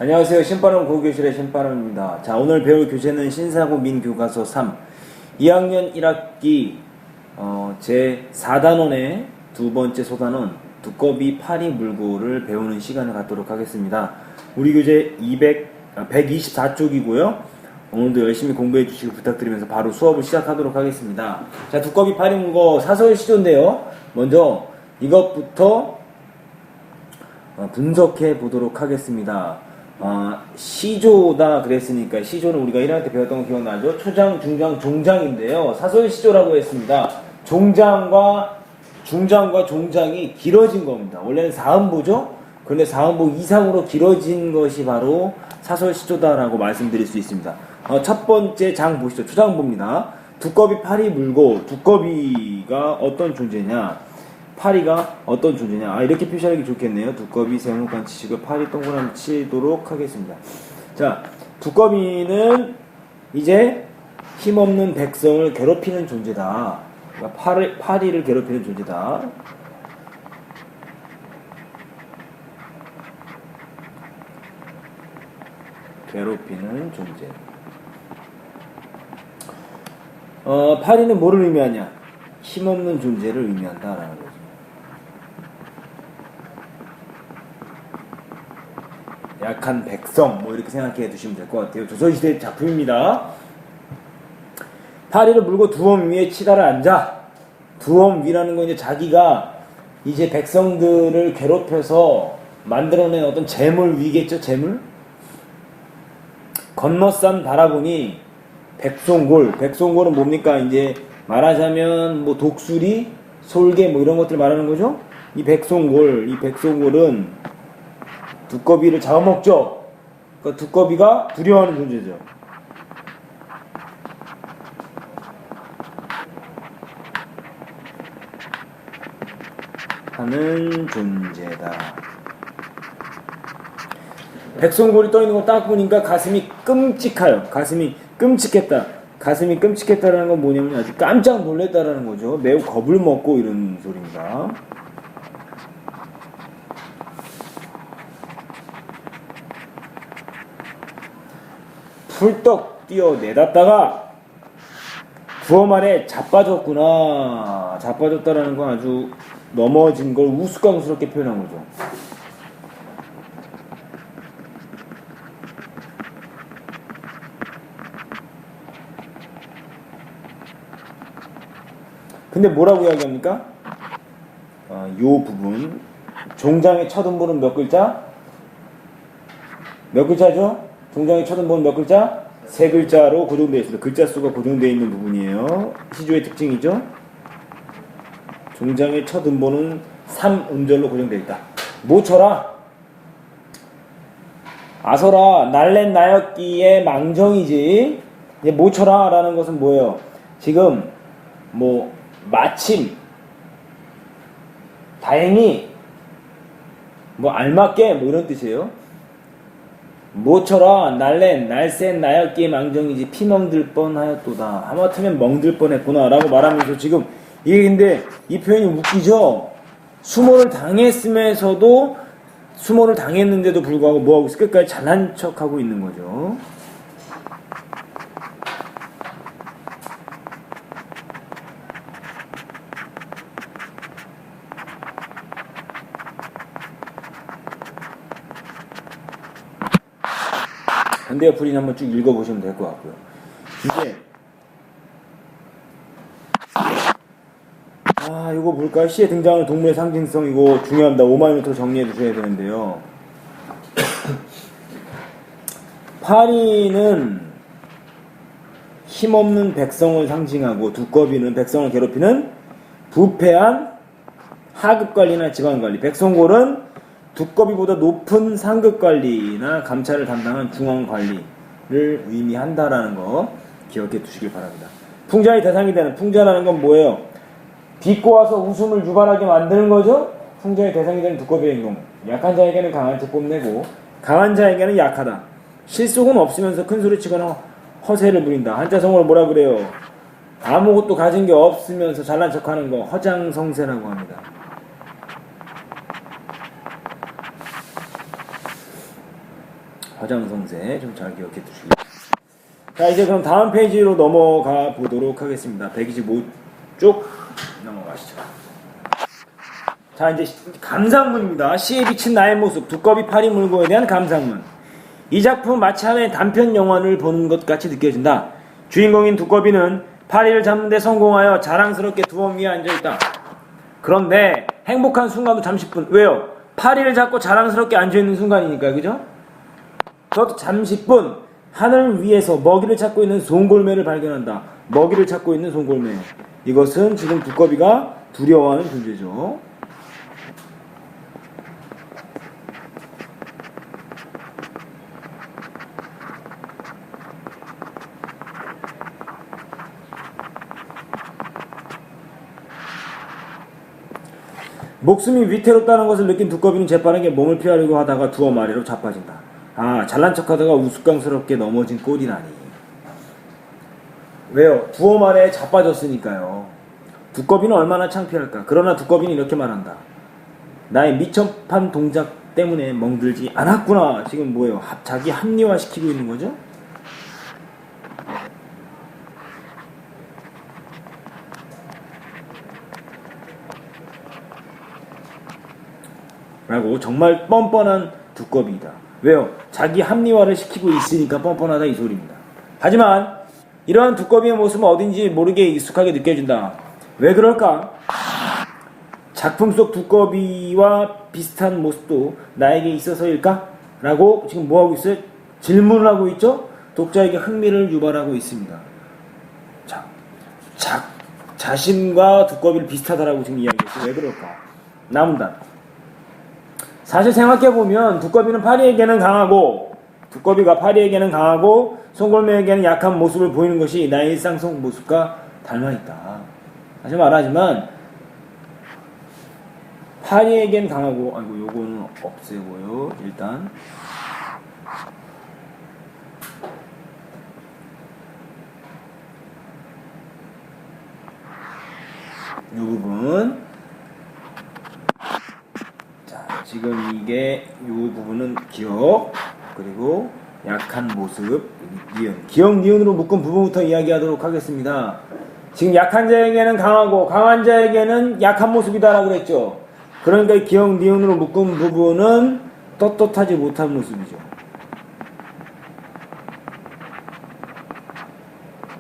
안녕하세요. 신바람 고교실의 신바람입니다. 자, 오늘 배울 교재는 신사고 민교과서 3 2학년 1학기 제 4단원의 두 번째 소단원 두꺼비 파리 물고를 배우는 시간을 갖도록 하겠습니다. 우리 교재 124쪽이고요. 오늘도 열심히 공부해 주시고 부탁드리면서 바로 수업을 시작하도록 하겠습니다. 자, 두꺼비 파리 물고 사설 시조인데요. 먼저 이것부터 분석해 보도록 하겠습니다. 시조다 그랬으니까 시조는 우리가 1학년 때 배웠던 거 기억나죠? 초장, 중장, 종장인데요. 사설 시조라고 했습니다. 종장과 중장과 종장이 길어진 겁니다. 원래는 4음보죠? 그런데 4음보 이상으로 길어진 것이 바로 사설 시조다라고 말씀드릴 수 있습니다. 첫 번째 장 보시죠. 초장보입니다. 두꺼비 파리 물고, 두꺼비가 어떤 존재냐? 파리가 어떤 존재냐? 이렇게 표시하기 좋겠네요. 두꺼비 세모칸 치시고 파리 동그라미 치도록 하겠습니다. 자, 두꺼비는 이제 힘없는 백성을 괴롭히는 존재다. 그러니까 파리를 괴롭히는 존재다. 괴롭히는 존재. 파리는 뭐를 의미하냐? 힘없는 존재를 의미한다라는 거죠. 약한 백성 뭐 이렇게 생각해 두시면 될 것 같아요. 조선시대 작품입니다. 파리를 물고 두엄 위에 치다를 앉아. 두엄 위라는 건 이제 자기가 이제 백성들을 괴롭혀서 만들어낸 어떤 재물 위겠죠. 재물. 건너산 바라보니 백송골. 백송골은 뭡니까? 이제 말하자면 뭐 독수리, 솔개 뭐 이런 것들 말하는 거죠. 이 백송골은 두꺼비를 잡아먹죠. 그러니까 두꺼비가 두려워하는 존재죠. 하는 존재다. 백송골이 떠있는 거 딱 보니까 가슴이 끔찍해요. 가슴이 끔찍했다. 가슴이 끔찍했다라는 건 뭐냐면 아주 깜짝 놀랐다라는 거죠. 매우 겁을 먹고 이런 소리입니다. 훌떡 뛰어내렸다가 두엄 안에 자빠졌구나. 자빠졌다라는 건 아주 넘어진 걸 우스꽝스럽게 표현한 거죠. 근데 뭐라고 이야기합니까? 요 부분 종장의 첫 음보는 몇 글자? 몇 글자죠? 종장의 첫 음보는 몇 글자? 세 글자로 고정되어 있습니다. 글자 수가 고정되어 있는 부분이에요. 시조의 특징이죠. 종장의 첫 음보는 3음절로 고정되어 있다. 모쳐라. 아서라 날랜 나였기에 망정이지. 이제 모쳐라 라는 것은 뭐예요? 지금 뭐 마침 다행히 뭐 알맞게 뭐 이런 뜻이에요. 모쳐라 날랜 날쌘 나였기에 망정이지 피멍들 뻔하였도다. 하마터면 멍들 뻔했구나 라고 말하면서 지금 이게 근데 이 표현이 웃기죠. 수모를 당했으면서도 수모를 당했는데도 불구하고 뭐하고 있어? 끝까지 잘난 척하고 있는 거죠. 반대의 풀이는 한번 쭉 읽어보시면 될 것 같고요. 이제 이거 볼까요? 시에 등장하는 동물의 상징성 이거 중요합니다. 5마이너트로 정리해 주셔야 되는데요. 파리는 힘없는 백성을 상징하고 두꺼비는 백성을 괴롭히는 부패한 하급관리나 지방관리. 백성골은 두꺼비보다 높은 상급관리나 감찰을 담당한 중앙관리를 의미한다라는 거 기억해 두시길 바랍니다. 풍자의 대상이 되는 풍자라는 건 뭐예요? 비꼬아서 웃음을 유발하게 만드는 거죠? 풍자의 대상이 되는 두꺼비의 행동. 약한 자에게는 강한 척 뽐내고 강한 자에게는 약하다. 실속은 없으면서 큰소리 치거나 허세를 부린다. 한자성어를 뭐라 그래요? 아무것도 가진 게 없으면서 잘난 척하는 거 허장성세라고 합니다. 화장성세 좀 잘 기억해 두시고요. 자, 이제 그럼 다음 페이지로 넘어가 보도록 하겠습니다. 125쪽 넘어가시죠. 자, 이제 감상문입니다. 시에 비친 나의 모습, 두꺼비 파리 물고에 대한 감상문. 이 작품 마치 하나의 단편 영화를 보는 것 같이 느껴진다. 주인공인 두꺼비는 파리를 잡는 데 성공하여 자랑스럽게 두엄 위에 앉아있다. 그런데 행복한 순간도 잠시뿐. 왜요? 파리를 잡고 자랑스럽게 앉아있는 순간이니까, 그죠? 그것도 잠시뿐. 하늘 위에서 먹이를 찾고 있는 송골매를 발견한다. 먹이를 찾고 있는 송골매. 이것은 지금 두꺼비가 두려워하는 존재죠. 목숨이 위태롭다는 것을 느낀 두꺼비는 재빠르게 몸을 피하려고 하다가 두엄 아래로 자빠진다. 아, 잘난 척하다가 우스꽝스럽게 넘어진 꼴이라니. 왜요? 두엄 아래에 자빠졌으니까요. 두꺼비는 얼마나 창피할까. 그러나 두꺼비는 이렇게 말한다. 나의 미첩한 동작 때문에 멍들지 않았구나. 지금 뭐예요? 자기 합리화시키고 있는 거죠? 라고 정말 뻔뻔한 두꺼비이다. 왜요? 자기 합리화를 시키고 있으니까 뻔뻔하다 이 소리입니다. 하지만 이러한 두꺼비의 모습은 어딘지 모르게 익숙하게 느껴진다. 왜 그럴까? 작품 속 두꺼비와 비슷한 모습도 나에게 있어서일까? 라고 지금 뭐하고 있어요? 질문을 하고 있죠? 독자에게 흥미를 유발하고 있습니다. 자, 자신과 두꺼비를 비슷하다라고 지금 이야기했어요. 왜 그럴까? 남은 사실 생각해보면 두꺼비가 파리에게는 강하고 송골매에게는 약한 모습을 보이는 것이 나의 일상 속 모습과 닮아있다. 다시 말하지만 파리에겐 강하고 요거는 없애고요. 일단 이 부분 지금 이게 이 부분은 기억 그리고 약한 모습 니은 기억 니은으로 묶은 부분부터 이야기하도록 하겠습니다. 지금 약한 자에게는 강하고 강한 자에게는 약한 모습이다라고 그랬죠. 그러니까 이 기억 니은으로 묶은 부분은 떳떳하지 못한 모습이죠.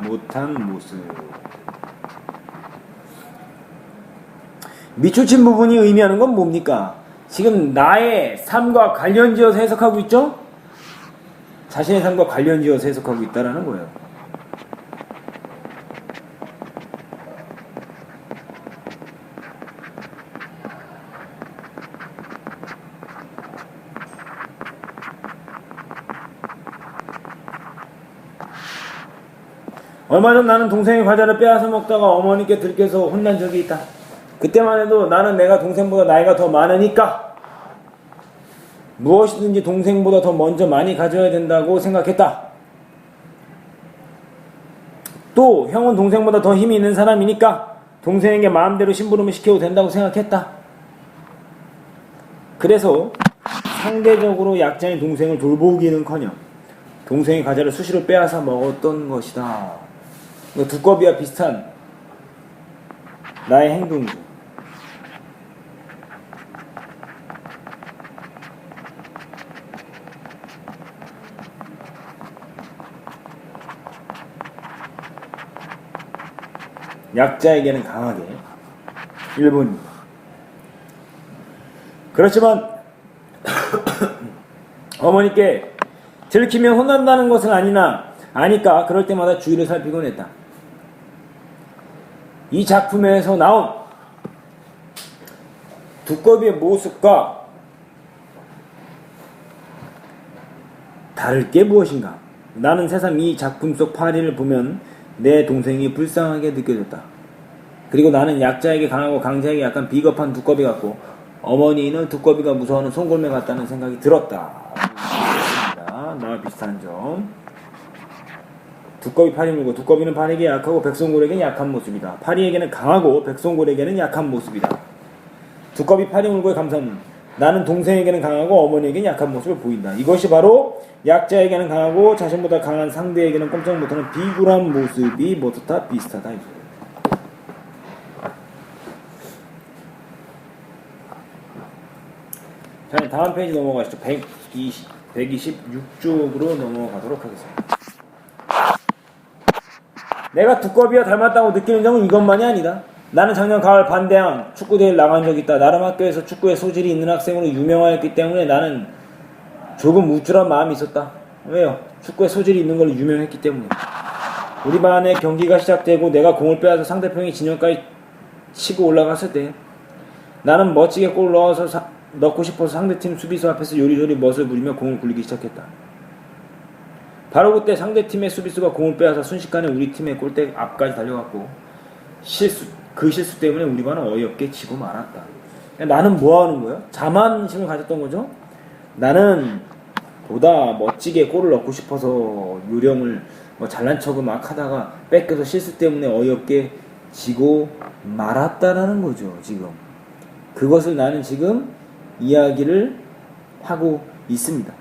못한 모습. 밑줄친 부분이 의미하는 건 뭡니까? 지금 나의 삶과 관련지어서 해석하고 있죠? 자신의 삶과 관련지어서 해석하고 있다라는 거예요. 얼마 전 나는 동생의 과자를 빼앗아 먹다가 어머니께 들켜서 혼난 적이 있다. 그때만 해도 나는 내가 동생보다 나이가 더 많으니까 무엇이든지 동생보다 더 먼저 많이 가져야 된다고 생각했다. 또 형은 동생보다 더 힘이 있는 사람이니까 동생에게 마음대로 심부름을 시켜도 된다고 생각했다. 그래서 상대적으로 약자인 동생을 돌보기는커녕 동생의 과자를 수시로 빼앗아 먹었던 것이다. 두꺼비와 비슷한 나의 행동이죠. 약자에게는 강하게 1번입니다. 그렇지만 어머니께 들키면 혼난다는 것은 아니까 그럴 때마다 주위를 살피곤 했다. 이 작품에서 나온 두꺼비의 모습과 다를 게 무엇인가? 나는 새삼 이 작품 속 파리를 보면 내 동생이 불쌍하게 느껴졌다. 그리고 나는 약자에게 강하고 강자에게 약간 비겁한 두꺼비 같고 어머니는 두꺼비가 무서워하는 송골매 같다는 생각이 들었다. 나와 비슷한 점. 두꺼비 파리 물고 두꺼비는 파리에게 약하고 백송골에게는 약한 모습이다. 파리에게는 강하고 백송골에게는 약한 모습이다. 두꺼비 파리 물고의 감상문. 나는 동생에게는 강하고 어머니에게는 약한 모습을 보인다. 이것이 바로 약자에게는 강하고 자신보다 강한 상대에게는 꼼짝 못하는 비굴한 모습이 모두 비슷하다. 자, 다음 페이지 넘어가시죠. 126쪽으로 넘어가도록 하겠습니다. 내가 두꺼비와 닮았다고 느끼는 점은 이것만이 아니다. 나는 작년 가을 반대항 축구대회를 나간 적이 있다. 나름 학교에서 축구에 소질이 있는 학생으로 유명하였기 때문에 나는 조금 우쭐한 마음이 있었다. 왜요? 축구에 소질이 있는 걸로 유명했기 때문에. 우리 반의 경기가 시작되고 내가 공을 빼앗아 상대편이 진영까지 치고 올라갔을 때 나는 멋지게 골을 넣고 싶어서 상대팀 수비수 앞에서 요리조리 멋을 부리며 공을 굴리기 시작했다. 바로 그때 상대팀의 수비수가 공을 빼앗아 순식간에 우리 팀의 골대 앞까지 달려갔고 그 실수 때문에 우리 반은 어이없게 지고 말았다. 나는 뭐 하는 거야? 자만심을 가졌던 거죠? 나는 보다 멋지게 골을 넣고 싶어서 요령을 잘난 척을 막 하다가 뺏겨서 실수 때문에 어이없게 지고 말았다라는 거죠. 지금 그것을 나는 지금 이야기를 하고 있습니다.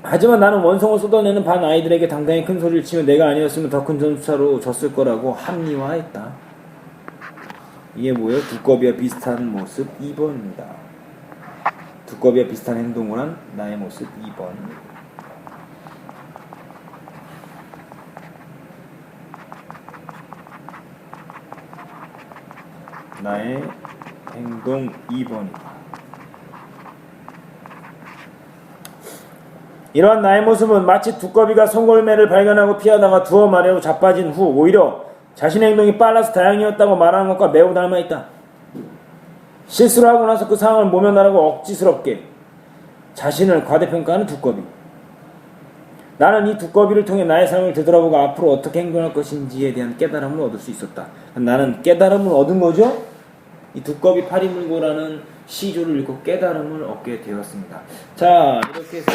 하지만 나는 원성을 쏟아내는 반 아이들에게 당당히 큰 소리를 치며 내가 아니었으면 더 큰 점수차로 졌을 거라고 합리화했다. 이게 뭐예요? 두꺼비와 비슷한 모습 2번입니다. 두꺼비와 비슷한 행동을 한 나의 모습 2번. 나의 행동 2번이다. 이러한 나의 모습은 마치 두꺼비가 송골매를 발견하고 피하다가 두어 마리로 자빠진 후 오히려 자신의 행동이 빨라서 다행이었다고 말하는 것과 매우 닮아있다. 실수를 하고 나서 그 상황을 모면하라고 억지스럽게 자신을 과대평가하는 두꺼비. 나는 이 두꺼비를 통해 나의 삶을 되돌아보고 앞으로 어떻게 행동할 것인지에 대한 깨달음을 얻을 수 있었다. 나는 깨달음을 얻은 거죠? 이 두꺼비 파리 물고라는 시조를 읽고 깨달음을 얻게 되었습니다. 자, 이렇게 해서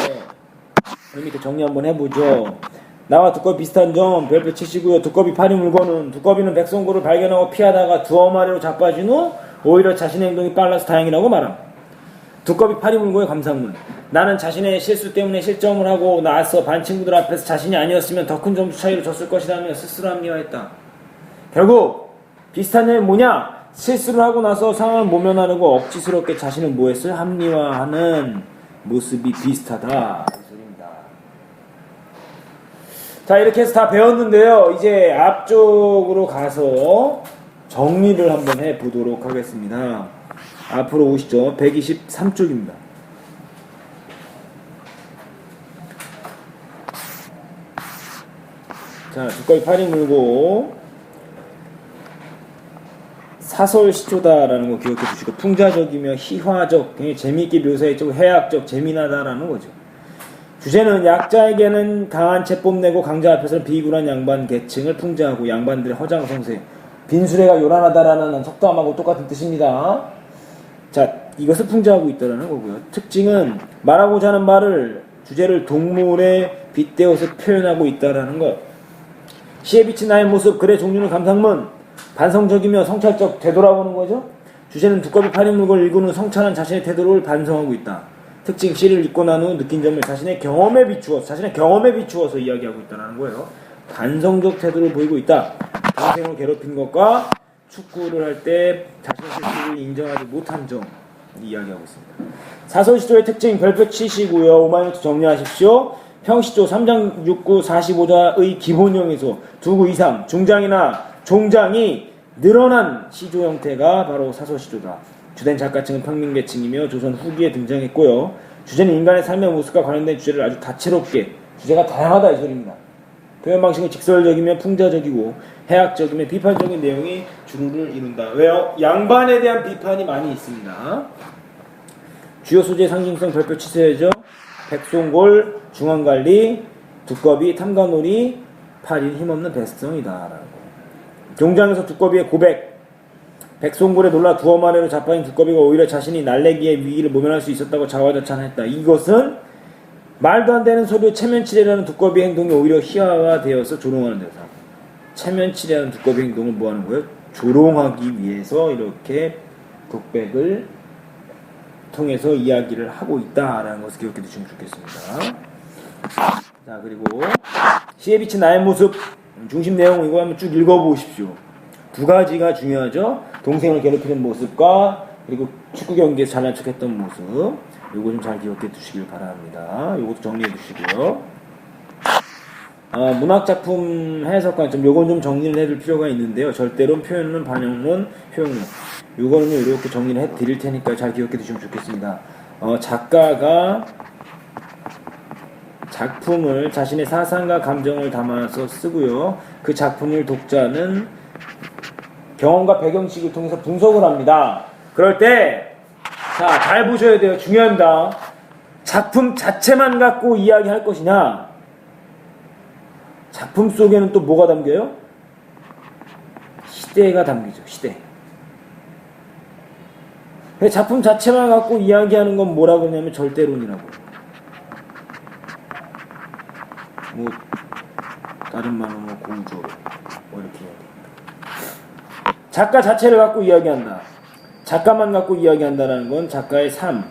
밑에 정리 한번 해보죠. 나와 두꺼비 비슷한 점 별표 치시고요. 두꺼비 파리 물고는 두꺼비는 백성고를 발견하고 피하다가 두어 마리로 자빠진 후 오히려 자신의 행동이 빨라서 다행이라고 말함. 두꺼비 파리 물고의 감상문. 나는 자신의 실수 때문에 실점을 하고 나서 반 친구들 앞에서 자신이 아니었으면 더 큰 점수 차이로 졌을 것이라며 스스로 합리화했다. 결국 비슷한 점이 뭐냐? 실수를 하고 나서 상황을 모면하려고 억지스럽게 자신을 뭐했어요? 합리화하는 모습이 비슷하다. 자, 이렇게 해서 다 배웠는데요. 이제 앞쪽으로 가서 정리를 한번 해보도록 하겠습니다. 앞으로 오시죠. 123쪽입니다. 자, 두꺼비 파리 물고 사설시조다라는 거 기억해 주시고 풍자적이며 희화적, 굉장히 재미있게 묘사했죠. 해학적, 재미나다라는 거죠. 주제는 약자에게는 강한 채 뽐내고 강자 앞에서는 비굴한 양반 계층을 풍자하고 양반들의 허장성세, 빈수레가 요란하다라는 속담하고 똑같은 뜻입니다. 자, 이것을 풍자하고 있다는 거고요. 특징은 말하고자 하는 말을 주제를 동물에 빗대어서 표현하고 있다는 것. 시에 비친 나의 모습, 글의 종류는 감상문, 반성적이며 성찰적 되돌아보는 거죠. 주제는 두꺼비 파리 물고를 읽은 후 성찰한 자신의 태도를 반성하고 있다. 특징, 시를 읽고 난 후 느낀 점을 자신의 경험에 비추어서 이야기하고 있다는 거예요. 반성적 태도를 보이고 있다. 동생을 괴롭힌 것과 축구를 할 때 자신의 실수를 인정하지 못한 점 이야기하고 있습니다. 사설시조의 특징 별표 치시고요. 오마이노트 정리하십시오. 평시조 3장 6구 45자의 기본형에서 2구 이상 중장이나 종장이 늘어난 시조 형태가 바로 사설시조다. 주된 작가층은 평민계층이며 조선 후기에 등장했고요. 주제는 인간의 삶의 모습과 관련된 주제를 아주 다채롭게, 주제가 다양하다 이 소리입니다. 표현 방식은 직설적이며 풍자적이고 해학적이며 비판적인 내용이 주류를 이룬다. 왜요? 양반에 대한 비판이 많이 있습니다. 주요 소재의 상징성 별표 치세죠. 백송골, 중앙관리, 두꺼비, 탐관오리, 파리 힘없는 백성이다라는 거. 종장에서 두꺼비의 고백. 백송골에 놀라 두어 마리로 자빠진 두꺼비가 오히려 자신이 날래기의 위기를 모면할 수 있었다고 자화자찬했다. 이것은 말도 안 되는 소리로 체면치레라는 두꺼비 행동이 오히려 희화가 되어서 조롱하는 데서. 체면치레라는 두꺼비 행동을 뭐 하는 거예요? 조롱하기 위해서 이렇게 독백을 통해서 이야기를 하고 있다라는 것을 기억해 두시면 좋겠습니다. 자, 그리고 시에 비친 나의 모습 중심 내용 이거 한번 쭉 읽어보십시오. 두 가지가 중요하죠. 동생을 괴롭히는 모습과 그리고 축구 경기에서 잘난 척했던 모습. 요거 좀 잘 기억해 두시길 바랍니다. 요것도 정리해 두시고요. 문학작품 해석 관점 요건 좀 정리를 해둘 필요가 있는데요. 절대론, 표현론, 반영론, 효용론 요거는 이렇게 정리를 해 드릴 테니까 잘 기억해 두시면 좋겠습니다. 작가가 작품을 자신의 사상과 감정을 담아서 쓰고요. 그 작품을 독자는 경험과 배경식을 통해서 분석을 합니다. 그럴 때, 자, 잘 보셔야 돼요. 중요합니다. 작품 자체만 갖고 이야기할 것이냐, 작품 속에는 또 뭐가 담겨요? 시대가 담기죠. 시대. 작품 자체만 갖고 이야기하는 건 뭐라고 하냐면 절대론이라고. 뭐 다른 말로 뭐 공조 뭐 이렇게 이야기합니다. 작가 자체를 갖고 이야기한다. 작가만 갖고 이야기한다는 건 작가의 삶,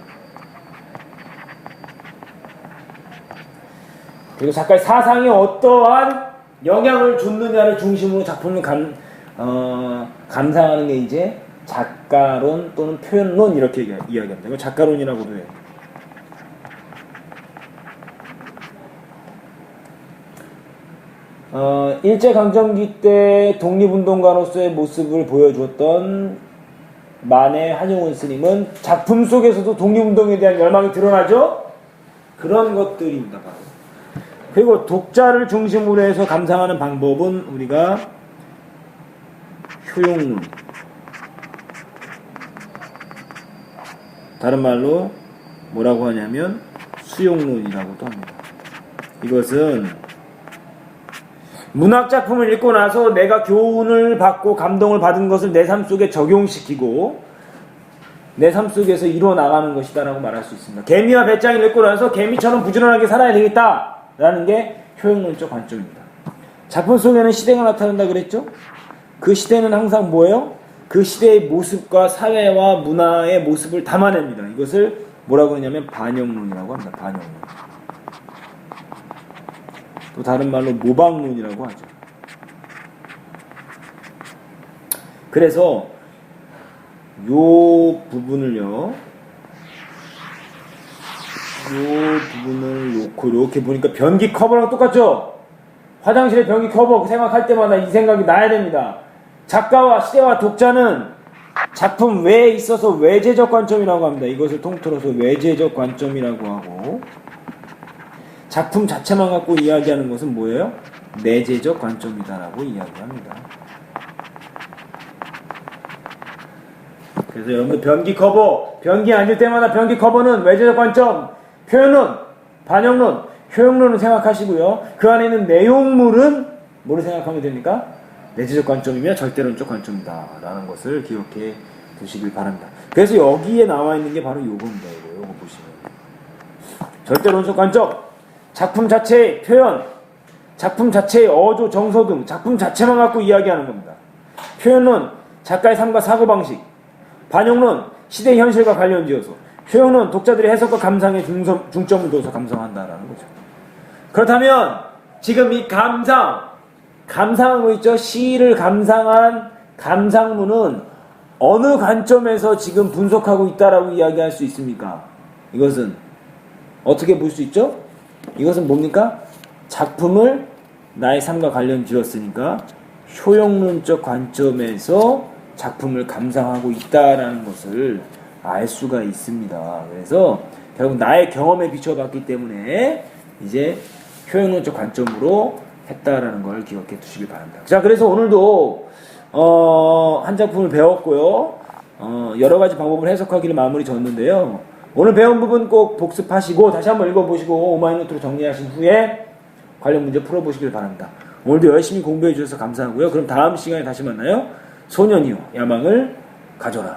그리고 작가의 사상에 어떠한 영향을 줬느냐를 중심으로 작품을 감상하는 게 이제 작가론 또는 표현론 이렇게 이야기합니다. 이거 작가론이라고도 해요. 일제강점기 때 독립운동가로서의 모습을 보여주었던 만해 한용운 스님은 작품 속에서도 독립운동에 대한 열망이 드러나죠? 그런 것들입니다. 바로. 그리고 독자를 중심으로 해서 감상하는 방법은 우리가 효용론, 다른 말로 뭐라고 하냐면 수용론이라고도 합니다. 이것은 문학작품을 읽고 나서 내가 교훈을 받고 감동을 받은 것을 내 삶 속에 적용시키고 내 삶 속에서 이루어 나가는 것이다라고 말할 수 있습니다. 개미와 배짱이를 읽고 나서 개미처럼 부지런하게 살아야 되겠다라는 게 효용론적 관점입니다. 작품 속에는 시대가 나타난다 그랬죠? 그 시대는 항상 뭐예요? 그 시대의 모습과 사회와 문화의 모습을 담아냅니다. 이것을 뭐라고 그러냐면 반영론이라고 합니다. 반영론. 또 다른 말로 모방론이라고 하죠. 그래서 요 부분을 놓고 이렇게 보니까 변기 커버랑 똑같죠? 화장실의 변기 커버 생각할 때마다 이 생각이 나야 됩니다. 작가와 시대와 독자는 작품 외에 있어서 외재적 관점이라고 합니다. 이것을 통틀어서 외재적 관점이라고 하고, 작품 자체만 갖고 이야기하는 것은 뭐예요? 내재적 관점이다라고 이야기합니다. 그래서 여러분들 변기 커버, 변기 앉을 때마다 변기 커버는 외재적 관점, 표현론, 반영론, 효용론을 생각하시고요. 그 안에 있는 내용물은 뭐를 생각하면 됩니까? 내재적 관점이며 절대론적 관점이다 라는 것을 기억해 두시길 바랍니다. 그래서 여기에 나와 있는 게 바로 요겁니다. 요거 보시면 절대론적 관점, 작품 자체의 표현, 작품 자체의 어조, 정서 등 작품 자체만 갖고 이야기하는 겁니다. 표현론, 작가의 삶과 사고방식, 반영론, 시대의 현실과 관련지어서, 효용론, 독자들의 해석과 감상에 중점을 둬서 감상한다라는 거죠. 그렇다면 지금 이 감상하고 있죠? 시를 감상한 감상문은 어느 관점에서 지금 분석하고 있다라고 이야기할 수 있습니까? 이것은 어떻게 볼 수 있죠? 이것은 뭡니까? 작품을 나의 삶과 관련 지었으니까 효용론적 관점에서 작품을 감상하고 있다라는 것을 알 수가 있습니다. 그래서 결국 나의 경험에 비춰봤기 때문에 이제 효용론적 관점으로 했다라는 걸 기억해 두시길 바랍니다. 자, 그래서 오늘도 한 작품을 배웠고요. 여러 가지 방법을 해석하기를 마무리 졌는데요. 오늘 배운 부분 꼭 복습하시고 다시 한번 읽어보시고 오마이노트로 정리하신 후에 관련 문제 풀어보시길 바랍니다. 오늘도 열심히 공부해 주셔서 감사하고요. 그럼 다음 시간에 다시 만나요. 소년이여 야망을 가져라.